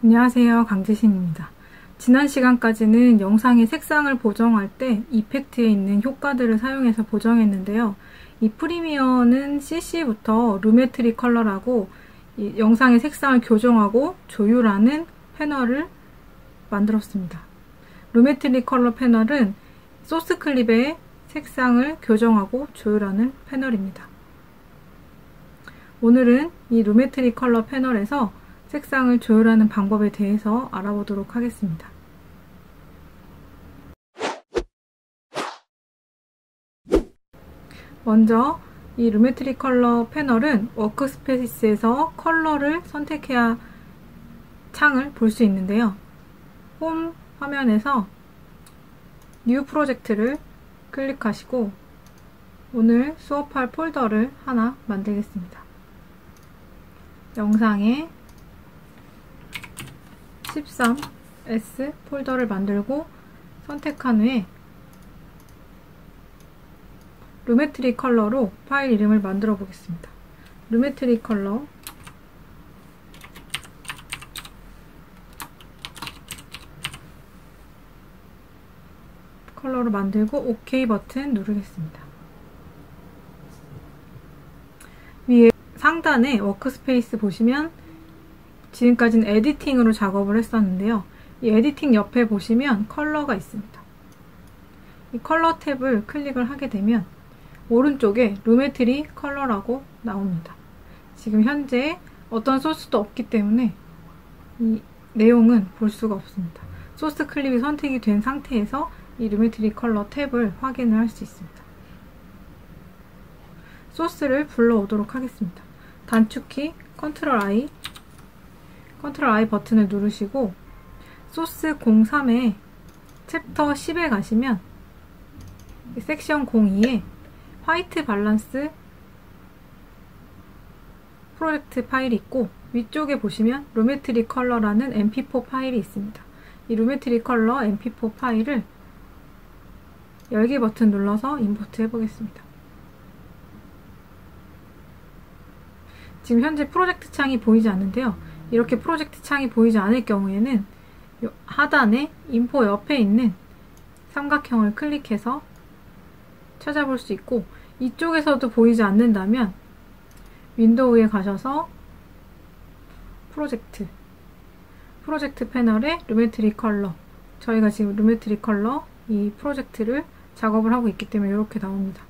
안녕하세요, 강재신입니다. 지난 시간까지는 영상의 색상을 보정할 때 이펙트에 있는 효과들을 사용해서 보정했는데요. 이 프리미어는 CC부터 루메트리 컬러라고 이 영상의 색상을 교정하고 조율하는 패널을 만들었습니다. 루메트리 컬러 패널은 소스 클립의 색상을 교정하고 조율하는 패널입니다. 오늘은 이 루메트리 컬러 패널에서 색상을 조율하는 방법에 대해서 알아보도록 하겠습니다. 먼저 이 루메트리 컬러 패널은 워크스페이스에서 컬러를 선택해야 창을 볼 수 있는데요. 홈 화면에서 뉴 프로젝트를 클릭하시고 오늘 수업할 폴더를 하나 만들겠습니다. 영상에 13S 폴더를 만들고 선택한 후에 루메트리 컬러로 파일 이름을 만들어 보겠습니다. 루메트리 컬러를 만들고 OK 버튼 누르겠습니다. 위에 상단에 워크스페이스 보시면 지금까지는 에디팅으로 작업을 했었는데요. 이 에디팅 옆에 보시면 컬러가 있습니다. 이 컬러 탭을 클릭을 하게 되면 오른쪽에 루메트리 컬러라고 나옵니다. 지금 현재 어떤 소스도 없기 때문에 이 내용은 볼 수가 없습니다. 소스 클립이 선택이 된 상태에서 이 루메트리 컬러 탭을 확인을 할 수 있습니다. 소스를 불러오도록 하겠습니다. 단축키 컨트롤 I 버튼을 누르시고 소스 03에 챕터 10에 가시면 섹션 02에 화이트 밸런스 프로젝트 파일이 있고 위쪽에 보시면 루메트리 컬러라는 mp4 파일이 있습니다. 이 루메트리 컬러 mp4 파일을 열기 버튼 눌러서 임포트 해보겠습니다. 지금 현재 프로젝트 창이 보이지 않는데요. 이렇게 프로젝트 창이 보이지 않을 경우에는 하단에 인포 옆에 있는 삼각형을 클릭해서 찾아볼 수 있고 이쪽에서도 보이지 않는다면 윈도우에 가셔서 프로젝트 패널에 루메트리 컬러 저희가 지금 루메트리 컬러 이 프로젝트를 작업을 하고 있기 때문에 이렇게 나옵니다.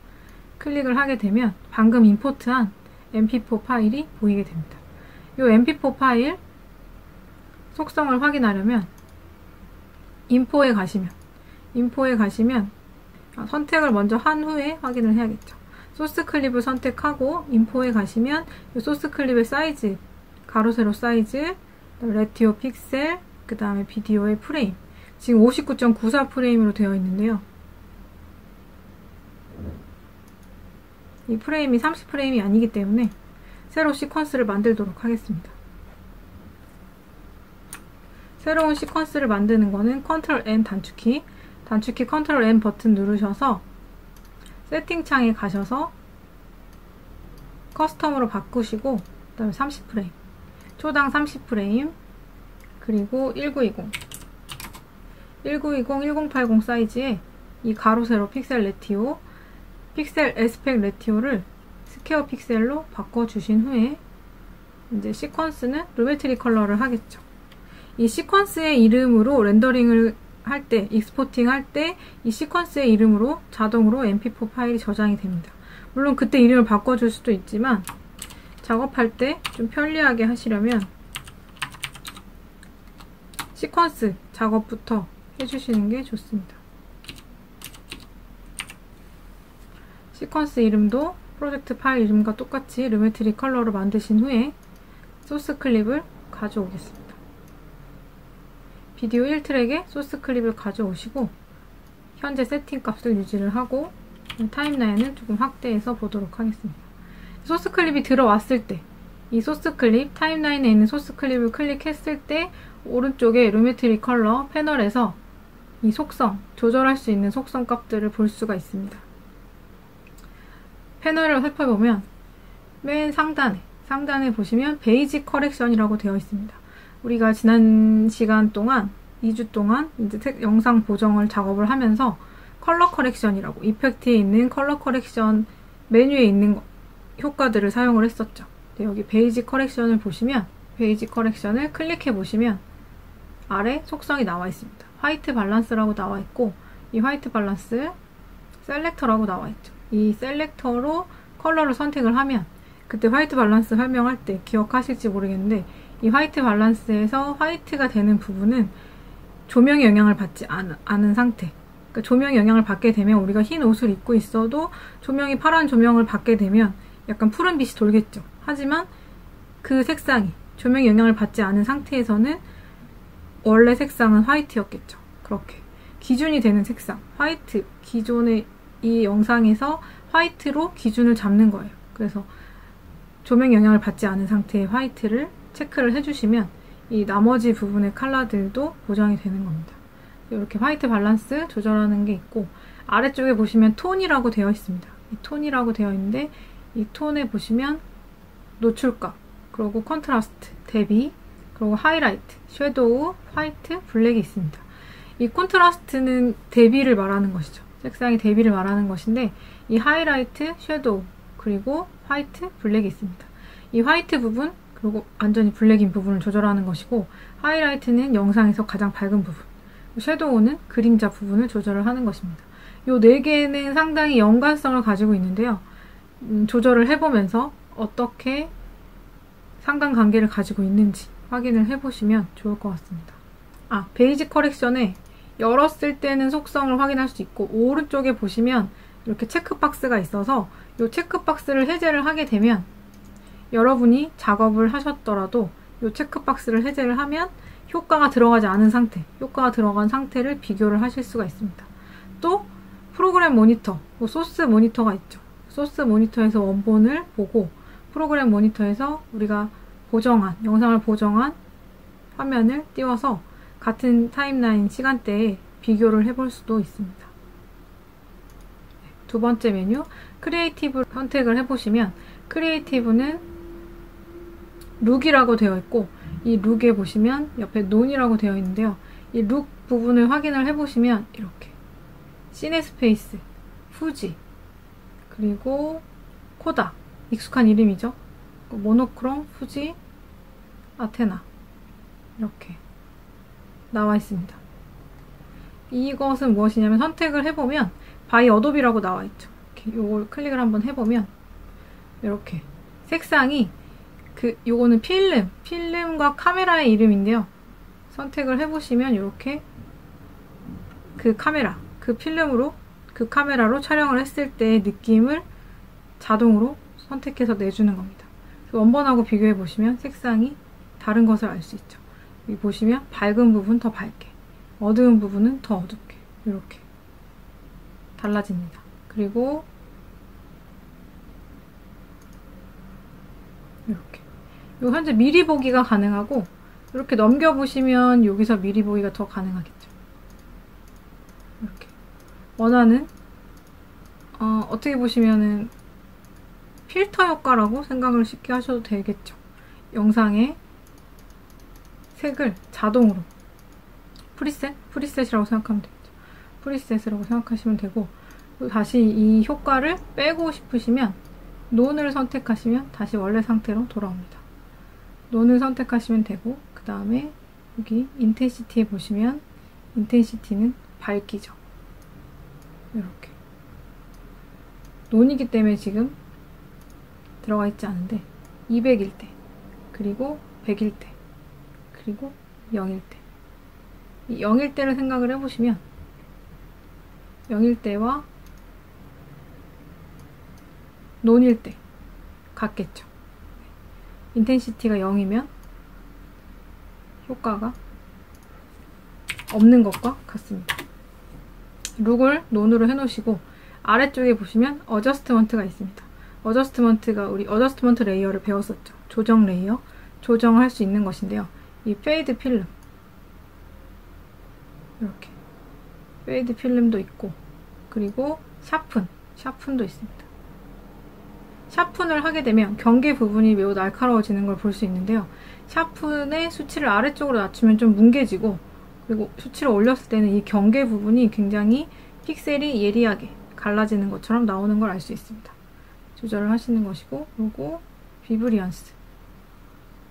클릭을 하게 되면 방금 임포트한 mp4 파일이 보이게 됩니다. 이 mp4 파일 속성을 확인하려면 인포에 가시면 선택을 먼저 한 후에 확인을 해야겠죠. 소스 클립을 선택하고 인포에 가시면 이 소스 클립의 사이즈, 가로 세로 사이즈, 레티오 픽셀, 그 다음에 비디오의 프레임 지금 59.94 프레임으로 되어 있는데요. 이 프레임이 30프레임이 아니기 때문에 새로 시퀀스를 만들도록 하겠습니다. 새로운 시퀀스를 만드는 거는 컨트롤 N 단축키 컨트롤 N 버튼 누르셔서 세팅창에 가셔서 커스텀으로 바꾸시고 그 다음에 30프레임 초당 30프레임 그리고 1920, 1080 사이즈의 이 가로 세로 픽셀 레티오 픽셀 에스펙 레티오를 스퀘어 픽셀로 바꿔주신 후에 이제 시퀀스는 루메트리 컬러를 하겠죠. 이 시퀀스의 이름으로 렌더링을 할 때, 익스포팅 할 때 이 시퀀스의 이름으로 자동으로 mp4 파일이 저장이 됩니다. 물론 그때 이름을 바꿔줄 수도 있지만 작업할 때 좀 편리하게 하시려면 시퀀스 작업부터 해주시는 게 좋습니다. 시퀀스 이름도 프로젝트 파일 이름과 똑같이 루메트리 컬러로 만드신 후에 소스 클립을 가져오겠습니다. 비디오 1트랙에 소스 클립을 가져오시고 현재 세팅 값을 유지를 하고 타임라인을 조금 확대해서 보도록 하겠습니다. 소스 클립이 들어왔을 때 이 소스 클립, 타임라인에 있는 소스 클립을 클릭했을 때 오른쪽에 루메트리 컬러 패널에서 이 속성, 조절할 수 있는 속성 값들을 볼 수가 있습니다. 패널을 살펴보면 맨 상단에 보시면 베이직 커렉션이라고 되어 있습니다. 우리가 지난 시간 동안 2주 동안 이제 영상 보정을 작업을 하면서 컬러 커렉션이라고 이펙트에 있는 컬러 커렉션 메뉴에 있는 효과들을 사용을 했었죠. 여기 베이직 커렉션을 보시면 베이직 커렉션을 클릭해 보시면 아래 속성이 나와 있습니다. 화이트 밸런스라고 나와 있고 이 화이트 밸런스 셀렉터라고 나와 있죠. 이 셀렉터로 컬러를 선택을 하면 그때 화이트 밸런스 설명할 때 기억하실지 모르겠는데 이 화이트 밸런스에서 화이트가 되는 부분은 조명의 영향을 받지 않은 상태. 그러니까 조명의 영향을 받게 되면 우리가 흰 옷을 입고 있어도 조명이 파란 조명을 받게 되면 약간 푸른 빛이 돌겠죠. 하지만 그 색상이 조명의 영향을 받지 않은 상태에서는 원래 색상은 화이트였겠죠. 그렇게 기준이 되는 색상 화이트, 기존의 이 영상에서 화이트로 기준을 잡는 거예요. 그래서 조명 영향을 받지 않은 상태의 화이트를 체크를 해주시면 이 나머지 부분의 컬러들도 보정이 되는 겁니다. 이렇게 화이트 밸런스 조절하는 게 있고 아래쪽에 보시면 톤이라고 되어 있습니다. 이 톤이라고 되어 있는데 이 톤에 보시면 노출값, 그리고 컨트라스트, 대비, 그리고 하이라이트, 섀도우, 화이트, 블랙이 있습니다. 이 콘트라스트는 대비를 말하는 것이죠. 색상의 대비를 말하는 것인데 이 하이라이트, 섀도우, 그리고 화이트, 블랙이 있습니다. 이 화이트 부분, 그리고 완전히 블랙인 부분을 조절하는 것이고 하이라이트는 영상에서 가장 밝은 부분, 섀도우는 그림자 부분을 조절을 하는 것입니다. 이 4개는 상당히 연관성을 가지고 있는데요. 조절을 해보면서 어떻게 상관관계를 가지고 있는지 확인을 해보시면 좋을 것 같습니다. 베이직 커렉션에 열었을 때는 속성을 확인할 수 있고 오른쪽에 보시면 이렇게 체크박스가 있어서 이 체크박스를 해제를 하게 되면 여러분이 작업을 하셨더라도 이 체크박스를 해제를 하면 효과가 들어가지 않은 상태, 효과가 들어간 상태를 비교를 하실 수가 있습니다. 또 프로그램 모니터, 소스 모니터가 있죠. 소스 모니터에서 원본을 보고 프로그램 모니터에서 우리가 보정한, 영상을 보정한 화면을 띄워서 같은 타임라인 시간대에 비교를 해볼 수도 있습니다. 두 번째 메뉴, 크리에이티브 선택을 해보시면 크리에이티브는 룩이라고 되어 있고 이 룩에 보시면 옆에 논이라고 되어 있는데요. 이 룩 부분을 확인을 해보시면 이렇게 시네스페이스, 후지, 그리고 코다, 익숙한 이름이죠. 모노크롬, 후지, 아테나 이렇게 나와 있습니다. 이것은 무엇이냐면 선택을 해보면 바이 어도비라고 나와 있죠. 이렇게 요걸 클릭을 한번 해보면 이렇게 색상이 요거는 필름과 카메라의 이름인데요. 선택을 해보시면 이렇게 그 카메라, 그 필름으로, 그 카메라로 촬영을 했을 때의 느낌을 자동으로 선택해서 내주는 겁니다. 원본하고 비교해보시면 색상이 다른 것을 알 수 있죠. 여기 보시면 밝은 부분 더 밝게, 어두운 부분은 더 어둡게 이렇게 달라집니다. 그리고 이렇게 현재 미리 보기가 가능하고 이렇게 넘겨보시면 여기서 미리 보기가 더 가능하겠죠. 이렇게 원하는 어떻게 보시면은 필터 효과라고 생각을 쉽게 하셔도 되겠죠. 영상의 색을 자동으로 프리셋이라고 생각하면 되겠죠. 프리셋이라고 생각하시면 되고 다시 이 효과를 빼고 싶으시면 논을 선택하시면 다시 원래 상태로 돌아옵니다. 논을 선택하시면 되고 그 다음에 여기 인텐시티에 보시면 인텐시티는 밝기죠. 이렇게 논이기 때문에 지금 들어가 있지 않은데 200일 때, 그리고 100일 때, 그리고 0일 때, 이 0일 때를 생각을 해보시면 0일 때와 논일 때 같겠죠. 인텐시티가 0이면 효과가 없는 것과 같습니다. 룩을 논으로 해놓으시고 아래쪽에 보시면 어저스트먼트가 있습니다. 어저스트먼트가 우리 어저스트먼트 레이어를 배웠었죠. 조정 레이어, 조정할 수 있는 것인데요. 이 페이드 필름, 이렇게 페이드 필름도 있고, 그리고 샤픈도 있습니다. 샤픈을 하게 되면 경계 부분이 매우 날카로워지는 걸 볼 수 있는데요. 샤픈의 수치를 아래쪽으로 낮추면 좀 뭉개지고, 그리고 수치를 올렸을 때는 이 경계 부분이 굉장히 픽셀이 예리하게 갈라지는 것처럼 나오는 걸 알 수 있습니다. 조절을 하시는 것이고, 요거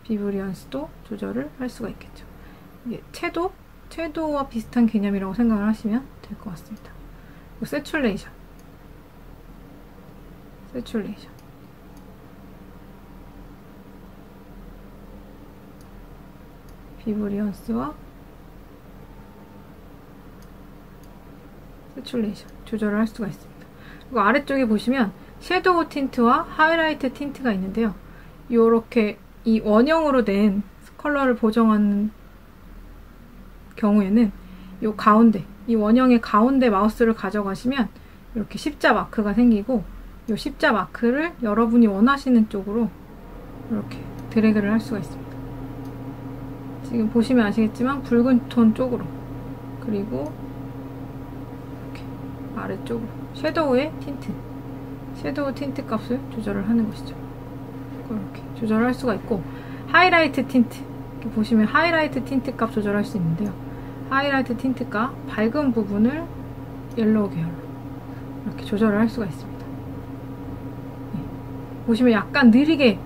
비브리언스도 조절을 할 수가 있겠죠. 이게 채도와 비슷한 개념이라고 생각을 하시면 될 것 같습니다. 세츄레이션 비브리언스와 세츄레이션 조절을 할 수가 있습니다. 그리고 아래쪽에 보시면 섀도우 틴트와 하이라이트 틴트가 있는데요. 요렇게 이 원형으로 된 컬러를 보정하는 경우에는 요 가운데, 이 원형의 가운데 마우스를 가져가시면 이렇게 십자 마크가 생기고, 요 십자 마크를 여러분이 원하시는 쪽으로 이렇게 드래그를 할 수가 있습니다. 지금 보시면 아시겠지만 붉은 톤 쪽으로, 그리고 이렇게 아래쪽으로 섀도우 틴트 값을 조절을 하는 것이죠. 이렇게 조절을 할 수가 있고, 하이라이트 틴트, 이렇게 보시면 하이라이트 틴트 값 조절할 수 있는데요. 하이라이트 틴트 값 밝은 부분을 옐로우 계열로 이렇게 조절을 할 수가 있습니다. 네. 보시면 약간 느리게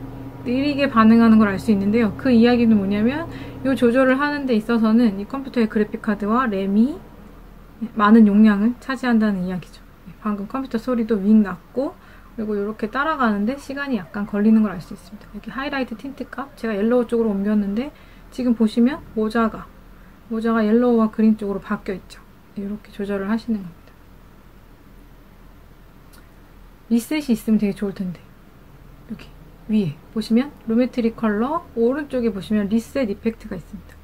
반응하는 걸 알 수 있는데요. 그 이야기는 뭐냐면, 이 조절을 하는 데 있어서는 이 컴퓨터의 그래픽카드와 램이 많은 용량을 차지한다는 이야기죠. 방금 컴퓨터 소리도 윙 났고, 그리고 이렇게 따라가는데 시간이 약간 걸리는 걸 알 수 있습니다. 여기 하이라이트 틴트 값 제가 옐로우 쪽으로 옮겼는데, 지금 보시면 모자가 옐로우와 그린 쪽으로 바뀌어 있죠. 이렇게 조절을 하시는 겁니다. 리셋이 있으면 되게 좋을 텐데, 여기 위에 보시면 루메트리 컬러 오른쪽에 보시면 리셋 이펙트가 있습니다.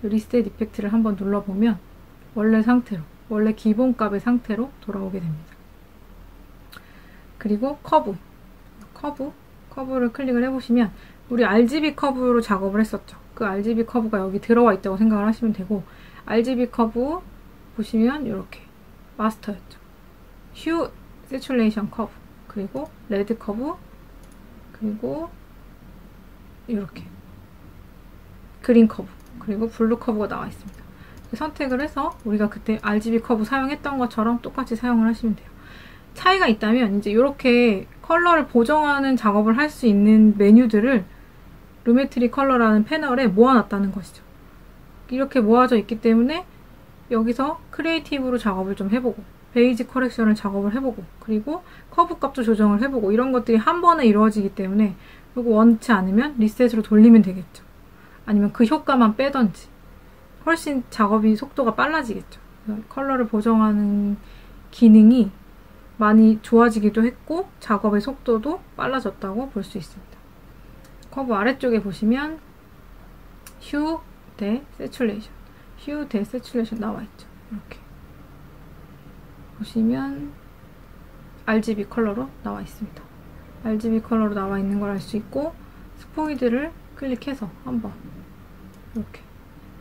이 리셋 이펙트를 한번 눌러보면 원래 기본값의 상태로 돌아오게 됩니다. 그리고 커브를 클릭을 해보시면 우리 RGB 커브로 작업을 했었죠. 그 RGB 커브가 여기 들어와 있다고 생각을 하시면 되고, RGB 커브 보시면 이렇게 마스터였죠. 휴 세츄레이션 커브, 그리고 레드 커브, 그리고 이렇게 그린 커브, 그리고 블루 커브가 나와 있습니다. 선택을 해서 우리가 그때 RGB 커브 사용했던 것처럼 똑같이 사용을 하시면 돼요. 차이가 있다면 이제 이렇게 컬러를 보정하는 작업을 할 수 있는 메뉴들을 루메트리 컬러라는 패널에 모아놨다는 것이죠. 이렇게 모아져 있기 때문에 여기서 크리에이티브로 작업을 좀 해보고, 베이지 커렉션을 작업을 해보고, 그리고 커브 값도 조정을 해보고, 이런 것들이 한 번에 이루어지기 때문에 이거 원치 않으면 리셋으로 돌리면 되겠죠. 아니면 그 효과만 빼던지, 훨씬 작업이 속도가 빨라지겠죠. 컬러를 보정하는 기능이 많이 좋아지기도 했고, 작업의 속도도 빨라졌다고 볼 수 있습니다. 커브 아래쪽에 보시면 휴 대 세츄레이션 나와 있죠. 이렇게 보시면 RGB 컬러로 나와 있습니다. RGB 컬러로 나와 있는 걸 알 수 있고, 스포이드를 클릭해서 한번 이렇게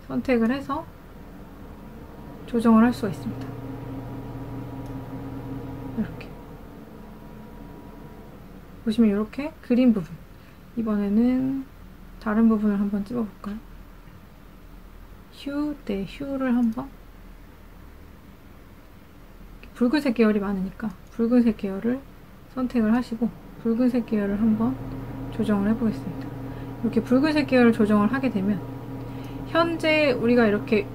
선택을 해서 조정을 할 수가 있습니다. 이렇게 보시면 이렇게 그린 부분, 이번에는 다른 부분을 한번 찍어볼까요? 휴 대 휴를 한번, 붉은색 계열이 많으니까 붉은색 계열을 선택을 하시고 붉은색 계열을 한번 조정을 해보겠습니다. 이렇게 붉은색 계열을 조정을 하게 되면 현재 우리가 이렇게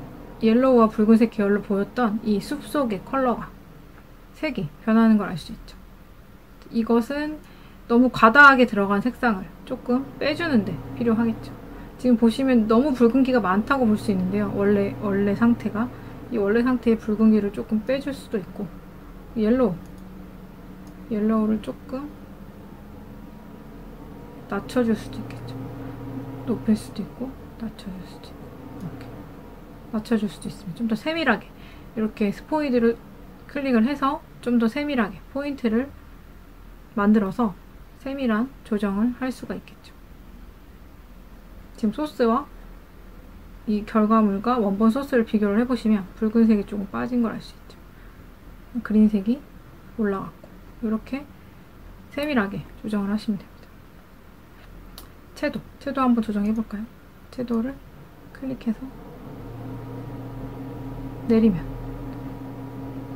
옐로우와 붉은색 계열로 보였던 이 숲속의 컬러가 색이 변하는 걸 알 수 있죠. 이것은 너무 과다하게 들어간 색상을 조금 빼주는데 필요하겠죠. 지금 보시면 너무 붉은기가 많다고 볼 수 있는데요. 원래 상태가, 이 원래 상태의 붉은기를 조금 빼줄 수도 있고, 옐로우를 조금 낮춰줄 수도 있겠죠. 높일 수도 있고 낮춰줄 수도 있고, 이렇게 맞춰줄 수도 있습니다. 좀 더 세밀하게 이렇게 스포이드를 클릭을 해서 좀 더 세밀하게 포인트를 만들어서 세밀한 조정을 할 수가 있겠죠. 지금 소스와 이 결과물과 원본 소스를 비교를 해보시면 붉은색이 조금 빠진 걸 알 수 있죠. 그린색이 올라갔고, 이렇게 세밀하게 조정을 하시면 됩니다. 채도 한번 조정해볼까요? 섀도우를 클릭해서 내리면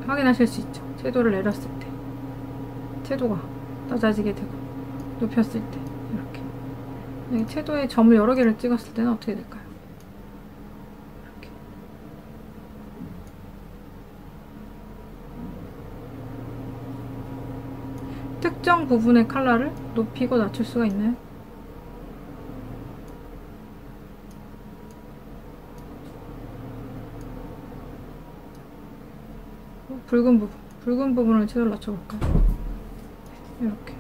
확인하실 수 있죠. 섀도우를 내렸을 때 섀도우가 낮아지게 되고 높였을 때 이렇게 섀도우에 점을 여러 개를 찍었을 때는 어떻게 될까요? 이렇게 특정 부분의 컬러를 높이고 낮출 수가 있나요? 붉은 부분을 섀도우를 낮춰볼까요? 이렇게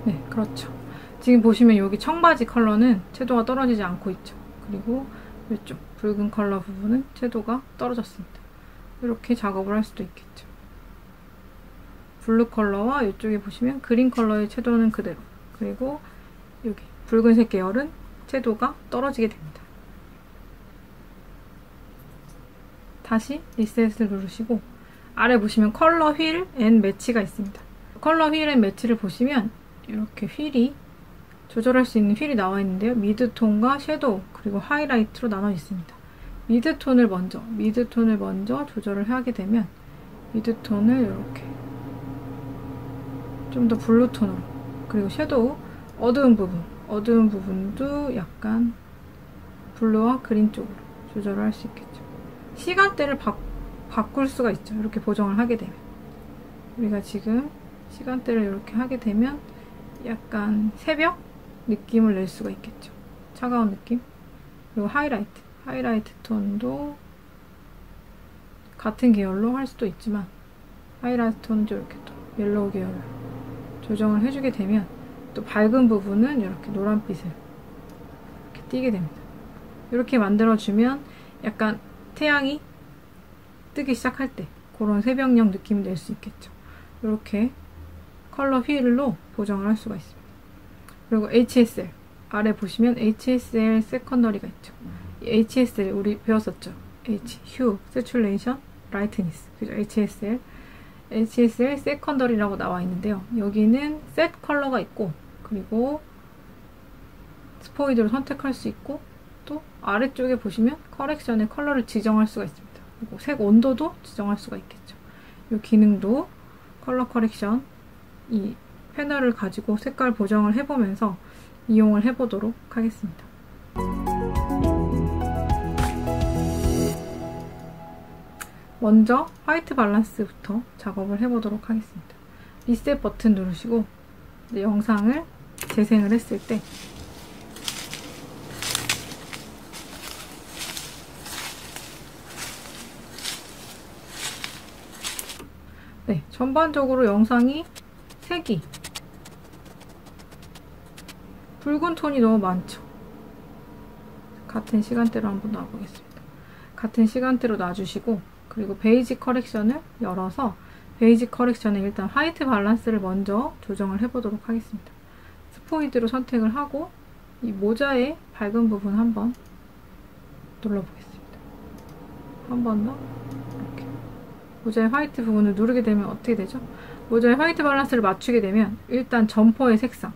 네, 그렇죠. 지금 보시면 여기 청바지 컬러는 섀도우가 떨어지지 않고 있죠. 그리고 이쪽 붉은 컬러 부분은 섀도우가 떨어졌습니다. 이렇게 작업을 할 수도 있겠죠. 블루 컬러와 이쪽에 보시면 그린 컬러의 섀도우는 그대로, 그리고 여기 붉은색 계열은 섀도우가 떨어지게 됩니다. 다시 리셋을 누르시고 아래 보시면 컬러 휠 앤 매치가 있습니다. 컬러 휠 앤 매치를 보시면 이렇게 휠이 조절할 수 있는 휠이 나와 있는데요. 미드톤과 섀도우 그리고 하이라이트로 나눠 있습니다. 미드톤을 먼저 조절을 하게 되면 미드톤을 이렇게 좀 더 블루톤으로, 그리고 섀도우 어두운 부분도 약간 블루와 그린 쪽으로 조절을 할 수 있겠죠. 시간대를 바꿀 수가 있죠. 이렇게 보정을 하게 되면 우리가 지금 시간대를 이렇게 하게 되면 약간 새벽 느낌을 낼 수가 있겠죠. 차가운 느낌. 그리고 하이라이트 톤도 같은 계열로 할 수도 있지만 하이라이트 톤도 이렇게 또 옐로우 계열로 조정을 해주게 되면 또 밝은 부분은 이렇게 노란빛을 이렇게 띄게 됩니다. 이렇게 만들어주면 약간 태양이 뜨기 시작할 때 그런 새벽녘 느낌을 낼 수 있겠죠. 이렇게 컬러 휠로 보정을 할 수가 있습니다. 그리고 HSL 아래 보시면 HSL 세컨더리가 있죠. 이 HSL 우리 배웠었죠. Hue, Saturation, Lightness, 그죠? HSL 세컨더리라고 나와 있는데요. 여기는 셋 컬러가 있고, 그리고 스포이드로 선택할 수 있고, 또 아래쪽에 보시면 커렉션의 컬러를 지정할 수가 있습니다. 그리고 색 온도도 지정할 수가 있겠죠. 이 기능도 컬러 커렉션 이 패널을 가지고 색깔 보정을 해보면서 이용을 해보도록 하겠습니다. 먼저 화이트 밸런스부터 작업을 해보도록 하겠습니다. 리셋 버튼 누르시고 영상을 재생을 했을 때 네, 전반적으로 영상이 색이 붉은 톤이 너무 많죠. 같은 시간대로 한번 놔보겠습니다. 같은 시간대로 놔주시고, 그리고 베이지 커렉션을 열어서 베이지 커렉션에 일단 화이트 밸런스를 먼저 조정을 해보도록 하겠습니다. 스포이드로 선택을 하고 이 모자의 밝은 부분 한번 눌러보겠습니다. 한 번 더 이렇게 모자의 화이트 부분을 누르게 되면 어떻게 되죠? 모자의 화이트 밸런스를 맞추게 되면 일단 점퍼의 색상,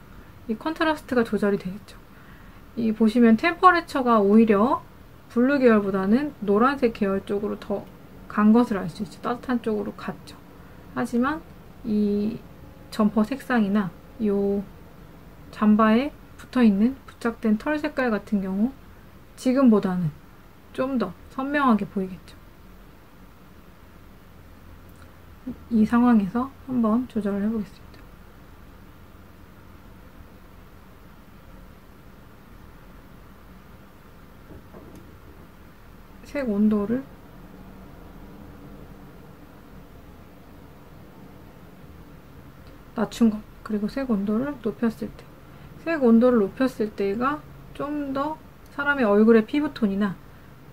이 컨트라스트가 조절이 되겠죠. 이 보시면 템퍼레처가 오히려 블루 계열보다는 노란색 계열 쪽으로 더 간 것을 알 수 있죠. 따뜻한 쪽으로 갔죠. 하지만 이 점퍼 색상이나 이 잠바에 붙어있는 부착된 털 색깔 같은 경우 지금보다는 좀 더 선명하게 보이겠죠. 이 상황에서 한번 조절을 해보겠습니다. 색 온도를 낮춘 것, 그리고 색 온도를 높였을 때, 색 온도를 높였을 때가 좀 더 사람의 얼굴의 피부톤이나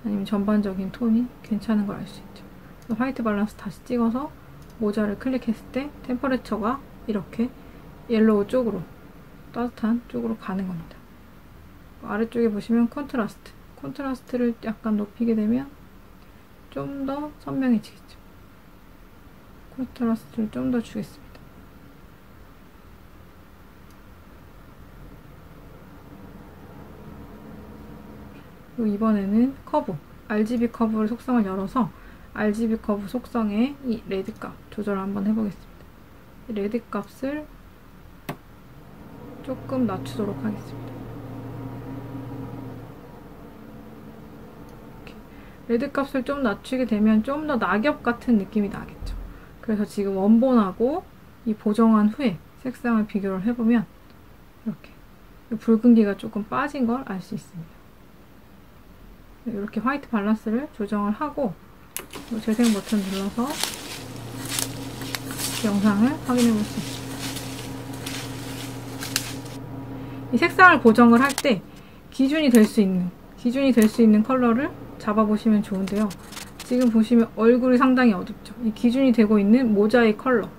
아니면 전반적인 톤이 괜찮은 걸 알 수 있죠. 화이트 밸런스 다시 찍어서 모자를 클릭했을 때 템퍼레처가 이렇게 옐로우 쪽으로, 따뜻한 쪽으로 가는 겁니다. 아래쪽에 보시면 컨트라스트, 컨트라스트를 약간 높이게 되면 좀 더 선명해지겠죠. 컨트라스트를 좀 더 주겠습니다. 그리고 이번에는 커브, RGB 커브를 속성을 열어서 RGB 커브 속성에 이 레드 값 조절을 한번 해보겠습니다. 레드 값을 조금 낮추도록 하겠습니다. 이렇게. 레드 값을 좀 낮추게 되면 좀 더 낙엽 같은 느낌이 나겠죠. 그래서 지금 원본하고 이 보정한 후에 색상을 비교를 해보면 이렇게 붉은기가 조금 빠진 걸 알 수 있습니다. 이렇게 화이트 밸런스를 조정을 하고 재생 버튼 눌러서 영상을 확인해 볼 수 있습니다. 이 색상을 보정을 할 때 기준이 될 수 있는 컬러를 잡아보시면 좋은데요. 지금 보시면 얼굴이 상당히 어둡죠. 이 기준이 되고 있는 모자의 컬러,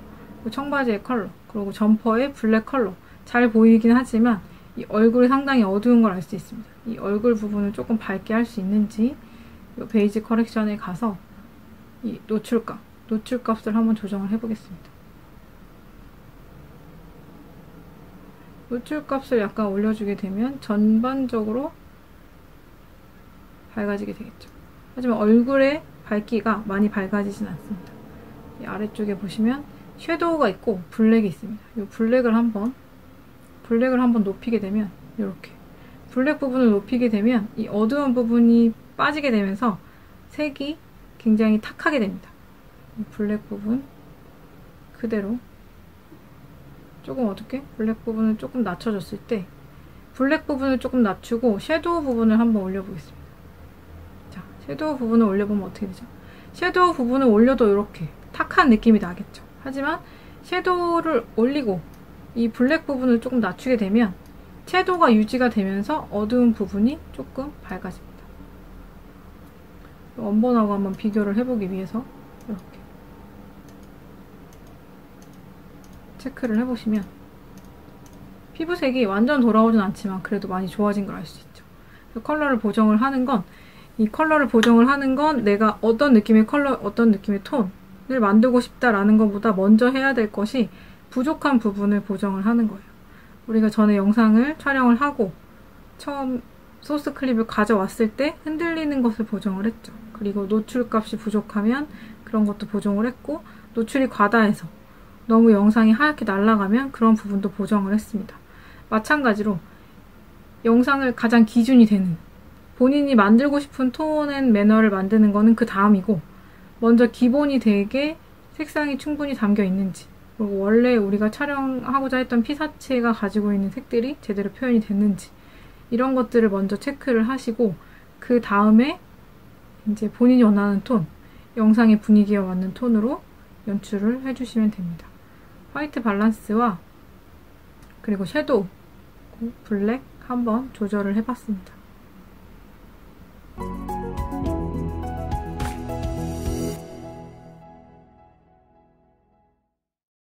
청바지의 컬러, 그리고 점퍼의 블랙 컬러 잘 보이긴 하지만 이 얼굴이 상당히 어두운 걸 알 수 있습니다. 이 얼굴 부분을 조금 밝게 할 수 있는지 이 베이지 커렉션에 가서 이 노출값을 한번 조정을 해보겠습니다. 노출값을 약간 올려주게 되면 전반적으로 밝아지게 되겠죠. 하지만 얼굴의 밝기가 많이 밝아지진 않습니다. 이 아래쪽에 보시면 섀도우가 있고 블랙이 있습니다. 이 블랙을 한번 높이게 되면 이렇게 블랙 부분을 높이게 되면 이 어두운 부분이 빠지게 되면서 색이 굉장히 탁하게 됩니다. 이 블랙 부분 그대로 조금 어둡게 블랙 부분을 조금 낮춰줬을 때 블랙 부분을 조금 낮추고 섀도우 부분을 한번 올려보겠습니다. 자, 섀도우 부분을 올려보면 어떻게 되죠? 섀도우 부분을 올려도 이렇게 탁한 느낌이 나겠죠. 하지만 섀도우를 올리고 이 블랙 부분을 조금 낮추게 되면 섀도우가 유지가 되면서 어두운 부분이 조금 밝아집니다. 원본하고 한번 비교를 해보기 위해서 이렇게 체크를 해보시면 피부색이 완전 돌아오진 않지만 그래도 많이 좋아진 걸 알 수 있죠. 컬러를 보정을 하는 건 내가 어떤 느낌의 컬러, 어떤 느낌의 톤을 만들고 싶다라는 것보다 먼저 해야 될 것이 부족한 부분을 보정을 하는 거예요. 우리가 전에 영상을 촬영을 하고 처음 소스 클립을 가져왔을 때 흔들리는 것을 보정을 했죠. 그리고 노출값이 부족하면 그런 것도 보정을 했고 노출이 과다해서 너무 영상이 하얗게 날아가면 그런 부분도 보정을 했습니다. 마찬가지로 영상을 가장 기준이 되는 본인이 만들고 싶은 톤 앤 매너를 만드는 거는 그 다음이고 먼저 기본이 되게 색상이 충분히 담겨 있는지 그리고 원래 우리가 촬영하고자 했던 피사체가 가지고 있는 색들이 제대로 표현이 됐는지 이런 것들을 먼저 체크를 하시고 그 다음에 이제 본인이 원하는 톤, 영상의 분위기에 맞는 톤으로 연출을 해주시면 됩니다. 화이트 밸런스와 그리고 섀도우, 블랙 한번 조절을 해봤습니다.